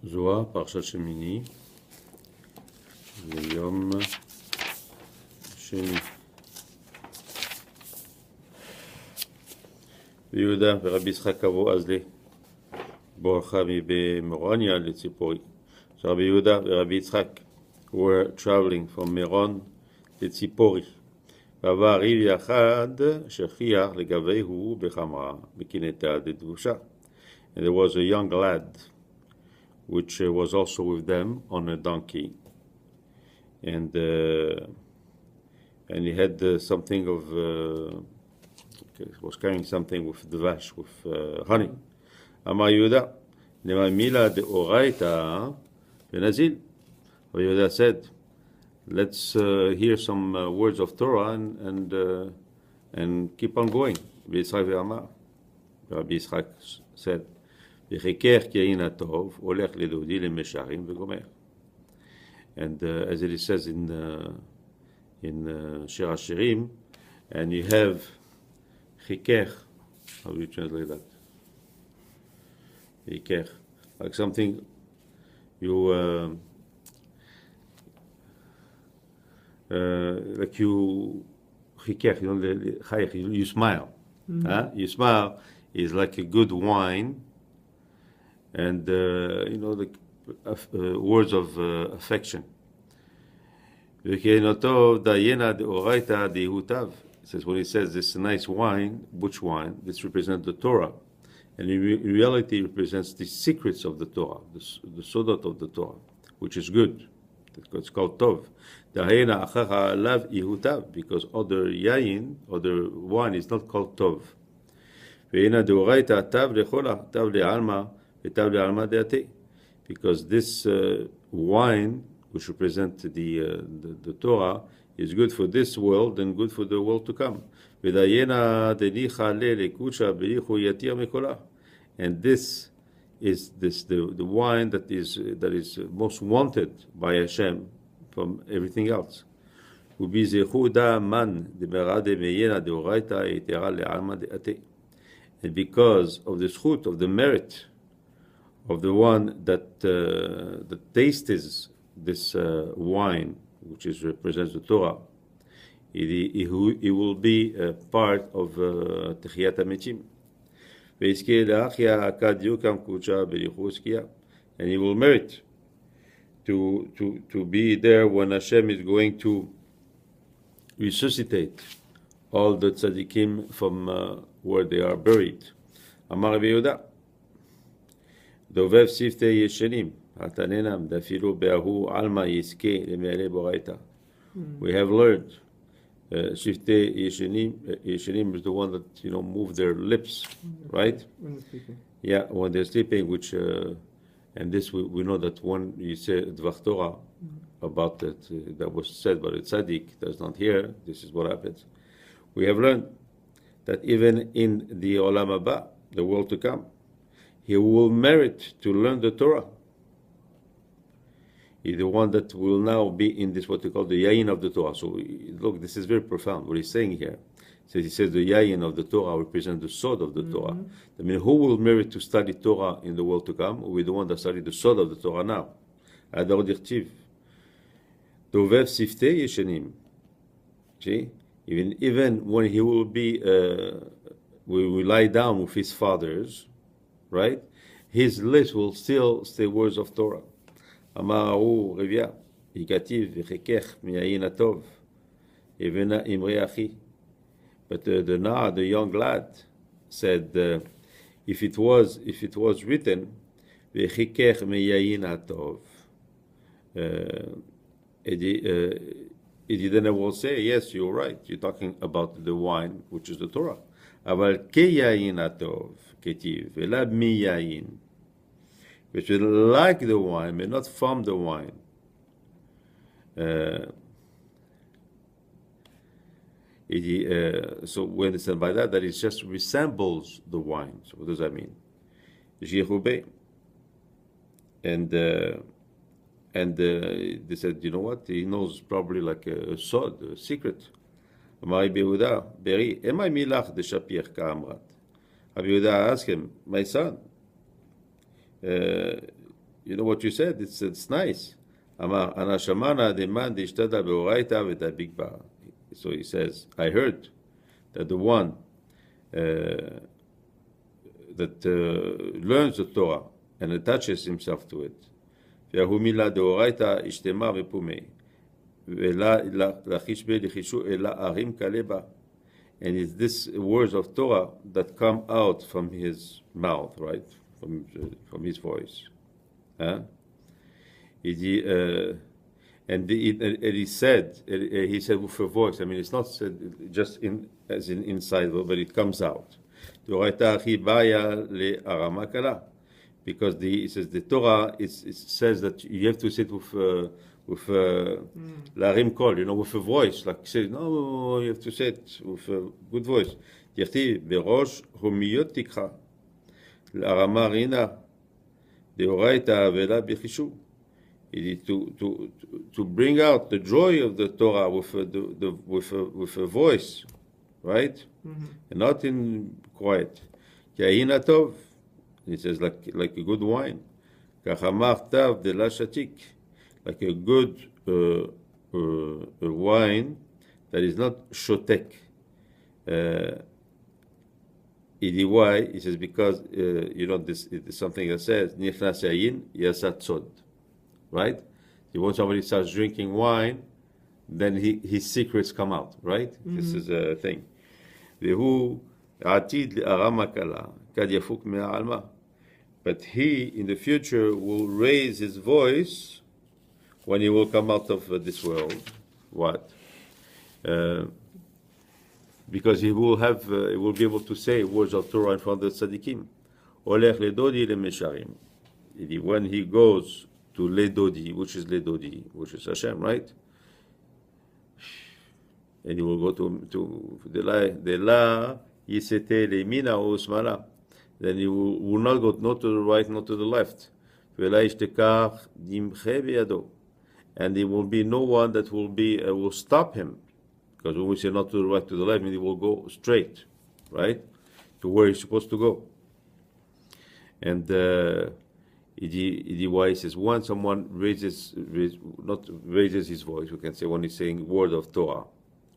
Zohar, Parshat Shemini, Yom Sheni. ויהודה ורבי יצחק קבעו אז בורחה במרוניה לציפורי. So Rabbi Yehuda and Rabbi Yitzchak were traveling from Meron to Tzipori. ועבר ריב יחד שכיח לגביהו בחמרה, בקינתה דדבושה. And there was a young lad which was also with them on a donkey. And he had something of, was carrying something with dvash, with honey. Amar Yehuda, Nema mila de oraita benazil. Yehuda said, let's hear some words of Torah and keep on going. Rabbi Yitzchak said, and as it says in Shir HaShirim, and you have chiker. How do you translate that? Chiker, like something you like you chiker. You smile. Mm-hmm. Huh? You smile is like a good wine. And the words of affection. It says when he says this nice wine, which wine? This represents the Torah, and in reality represents the secrets of the Torah, the sodot of the Torah, which is good. It's called tov. Because other yayin, other wine is not called tov. Because this wine, which represents the Torah, is good for this world and good for the world to come. And this is the wine that is most wanted by Hashem from everything else. And because of the zchut, of the merit of the one that tastes this wine, which represents the Torah, he will be a part of Techiyat HaMetim. And he will merit to be there when Hashem is going to resuscitate all the tzaddikim from where they are buried. Amar Rabbi Yehuda, דובב שפתי ישנים, התננם דפילו באהו עלמא יזכה למעלה בורייתא. We have learned שפתי ישנים is the one that move their lips, right? When they're sleeping. Yeah, when they're sleeping, which and this we know that when you say Dvar Torah about that was said by the tzaddik that's not here, this is what happens. We have learned that even in the Olam Haba, the world to come, he will merit to learn the Torah. He's the one that will now be in this, what they call the Yayin of the Torah. So look, this is very profound, what he's saying here. So he says the Yayin of the Torah represents the Sod of the Torah. I mean, who will merit to study Torah in the world to come? Will be the one that study the Sod of the Torah now. Adar Dirtiv. Dovev Siftei Yeshanim. See? Even when he will be, will lie down with his fathers, right? His lips will still say words of Torah. Amaru Revia, Ikativ v'chekech miyayin atov, Yevena imri achi. But the young lad, said, if it was written, v'chekech miyayin atov, then I will say, yes, you're right. You're talking about the wine, which is the Torah. אבל כיין הטוב, כתיב, ולא מיין, which is like the wine, but not from the wine. So we understand by that it just resembles the wine. So what does that mean? Jirube. And they said, you know what? He knows probably like a sod, a secret. Rabbi Yehuda, Beri, Emai milach de shapir ka'amrat. Rabbi Yehuda asked him, my son, you know what you said? It's nice. אמר, הנשמנה דמן דשתדל באורייתא ודביקבה. So he says, I heard that the one that learns the Torah and attaches himself to it, והוא מילה דאורייתא ישתמה ופומי, ולחיש בי לחישו אלא ערים כלבה. And it's this words of Torah that come out from his mouth, right? From his voice. Huh? And he said with a voice. I mean, it's not said just as in inside, but it comes out. Because it says the Torah it says that you have to sit with larim kol, with a voice, like say no, you have to sit with a good voice. תכתיב בראש הומיות תקחה, להרמה רינה, דאורייתא אבלה בחישוב. To bring out the joy of the Torah with a voice, right? And not in quiet. יין הטוב, it says like a good wine. כחמר טב דלה שתיק, like a good a wine that is not shotek. Why? He says because this is something that says nichnas yayin yasat sod, right? When somebody starts drinking wine, then his secrets come out, right? This is a thing. והוא עתיד להרמה קלה, כד יפוק מהעלמה. But he in the future will raise his voice when he will come out of this world. What? Because he will be able to say words of Torah in front of the tzaddikim. Olech ledodi lemesharim. When he goes to ledodi, which is Hashem, right? And he will go to the la yisete lemina o smala. Then he will not go not to the right, not to the left. And there will be no one that will stop him. Because when we say not to the right, to the left, he will go straight, right, to where he's supposed to go. And why he says when someone raises his voice, we can say when he's saying word of Torah,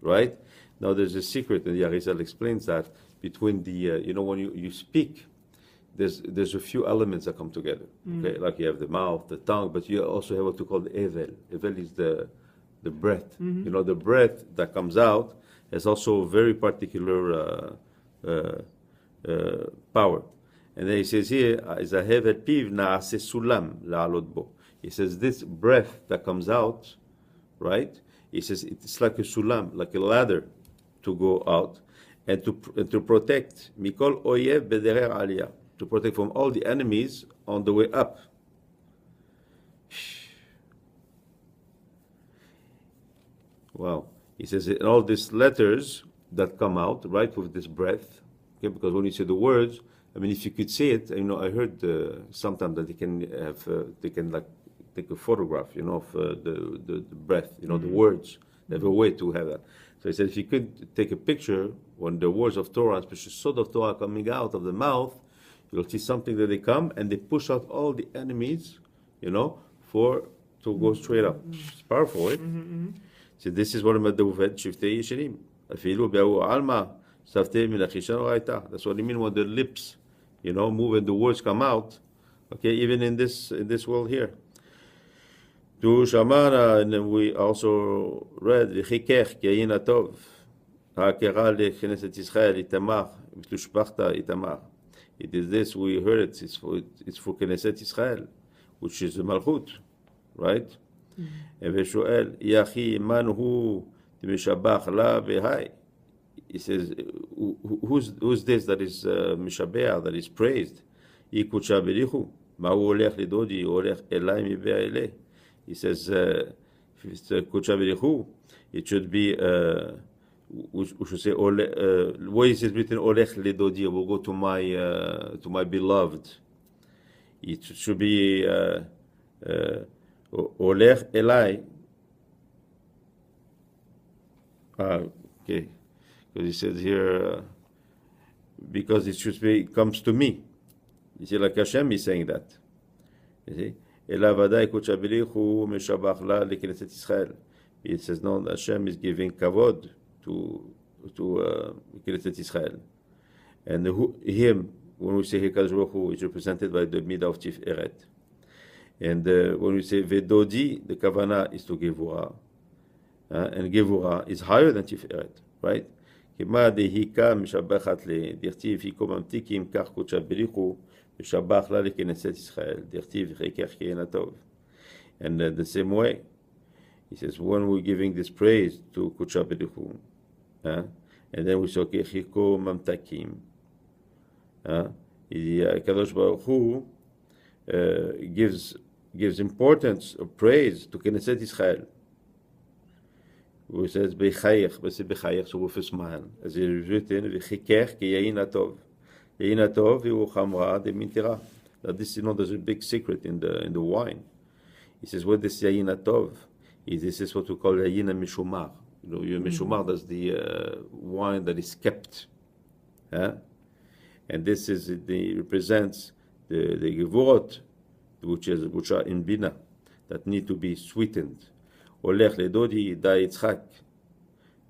right? Now there's a secret, and Arizal explains that between the when you speak, there's a few elements that come together. Okay, like you have the mouth, the tongue, but you also have what we call the evel. Evel is the breath. The breath that comes out has also a very particular power. And then he says here, he says this breath that comes out, right? He says it's like a sulam, like a ladder to go out and to protect mikol oyev bederer aliyah, to protect from all the enemies on the way up. Wow. He says in all these letters that come out, right, with this breath, okay, because when you say the words, I mean, if you could see it, I heard sometimes that they can like take a photograph, of the breath, the words. They have a way to have that. So he said if you could take a picture when the words of Torah, especially sod of Torah coming out of the mouth, you'll see something that they come and they push out all the enemies, to go straight up. It's powerful, right? So this is what I'm doing with Shiftei Yeshirim. Afilu be'u alma saftei milachishan oraita. That's what I mean when the lips, move and the words come out. Okay, even in this world here. Tu shamana, and then we also read v'chikech yayin atov ha'akera leKnesset Yisrael itamar v'tushpachta itamar. It is this we heard it. It's for Knesset Yisrael, which is the Malchut, right? ושואל, יחי מן הוא משבח לה והי. He says, who's this that is משבח, that is praised? היא קודשה בריחו. מה הוא הולך לדודי? הוא הולך אליי מביא אלי. He says, if it's קודשה בריחו, it should be, we should say, why is it written הולך לדודי? I will go to my beloved. It should be, Olech Elai. Okay. Because he says here, because it should be, it comes to me. You see, like Hashem is saying that. You see? אלא ודאי קודשא בריחו משבח לה לכנסת ישראל. It says, no, Hashem is giving kavod to Knesset Israel. And him, when we say Hekadosh Baruch Hu, is represented by the midah of Tiferet. And when we say Vedodi, the Kavanah is to Gevurah. And Gevurah is higher than Tiferet, right? כמה דהיקה משבחת לדכתיב היקו ממתיקים כך קודשא בריחו משבח לה לכנסת ישראל. דכתיב חיקך כהן הטוב. And the same way, he says, when we're giving this praise to קודשא בריחו, and then we say, okay, היקו ממתקים. Kadosh Baruch Hu gives importance of praise to Knesset Israel. Who says Bechayech, but Bechayech, so with a smile, as it is written, V'chikech ki yayin atov, yayin atov hu chamra de mintira. That this, there's a big secret in the wine. He says, what this yayin atov is? This is what we call yayin mishumar. Your mishumar, that's the wine that is kept. And this is represents the gevurot, which are in bina, that need to be sweetened. הולך לדודי ידע יצחק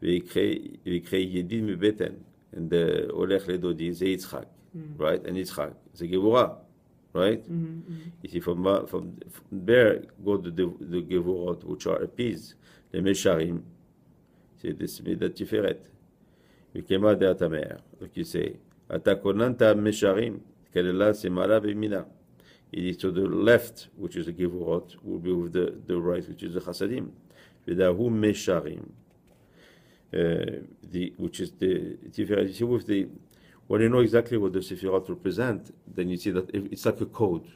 ויקרא ידיד מבטן, and הולך לדודי זה יצחק, right? And יצחק זה גבורה, right? You see, from there go the גבורות which are appeased למשרים, c'est this מידת תפארת וכמה דעת המאר. like you say, אתה כוננת משרים כללה שמאלה ומינה. It is to the left, which is the Gevurot, will be with the right, which is the Chasadim. V'dahu Mesharim, which is the Tiferet. You see, with when you know exactly what the Sefirot represent, then you see that it's like a code,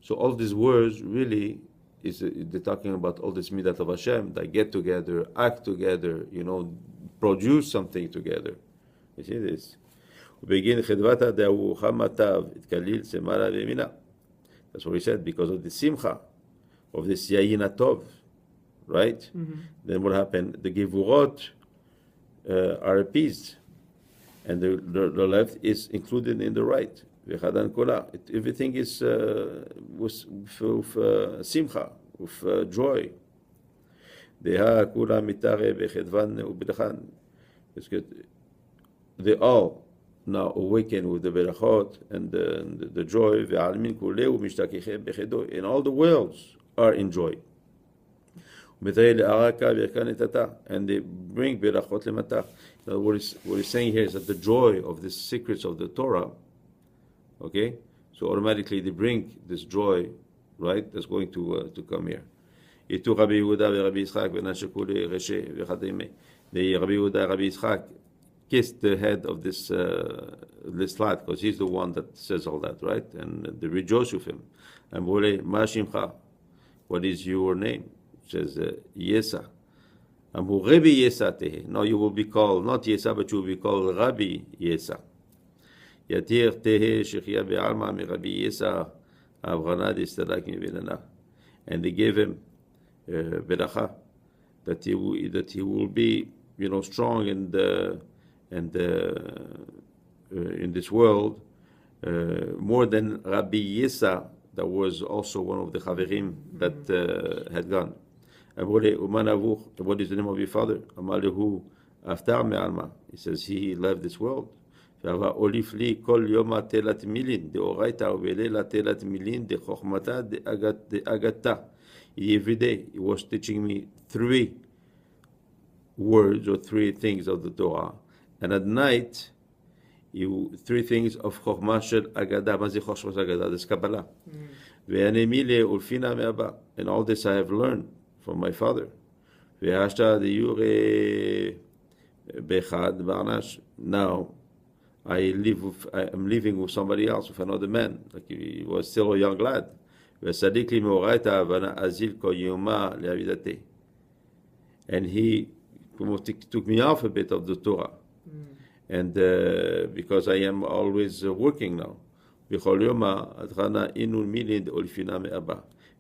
So all these words really they're talking about all this midat of Hashem that get together, act together, produce something together. You see this. That's what he said, because of the simcha of this yayin atov, right? Then what happened? The gevurot are appeased, and the left is included in the right. Everything is with simcha, with joy. They all now awaken with the berachot and the joy, and all the worlds are in joy. And they bring berachot lemata. What he's saying here is that the joy of the secrets of the Torah, okay, so automatically they bring this joy, right, that's going to come here. The Rabbi Yehuda, Rabbi Yitzchak kissed the head of this lad, because he's the one that says all that, right? And they rejoice with him. And what is your name? It says Yesa. And Rabbi Yesa tehe. Now you will be called not Yesa, but you will be called Rabbi Yesa. Yatir tehe shechia be'alma mi Rabbi Yesa avranad istadak mi benana. And they gave him beracha that he will be, strong in this world, more than Rabbi Yesa, that was also one of the Chaverim that had gone. What is the name of your father? He says he left this world. Every day he was teaching me 3 words or 3 things of the Torah, and at night 3 things of Chokhmah Shel Agadah. Mazi Chokhmah Shel Agadah, this Kabbalah. And all this I have learned from my father. Now I am living with somebody else, with another man, like he was still a young lad. And he took me off a bit of the Torah, and because I am always working now.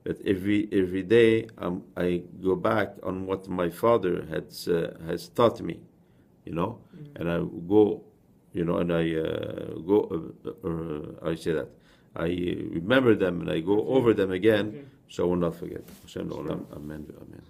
That every day I go back on what my father has taught me, and I go, and I go. I say that I remember them and I go over them again, Okay. so I will not forget. Hashem Olam. Amen. Amen.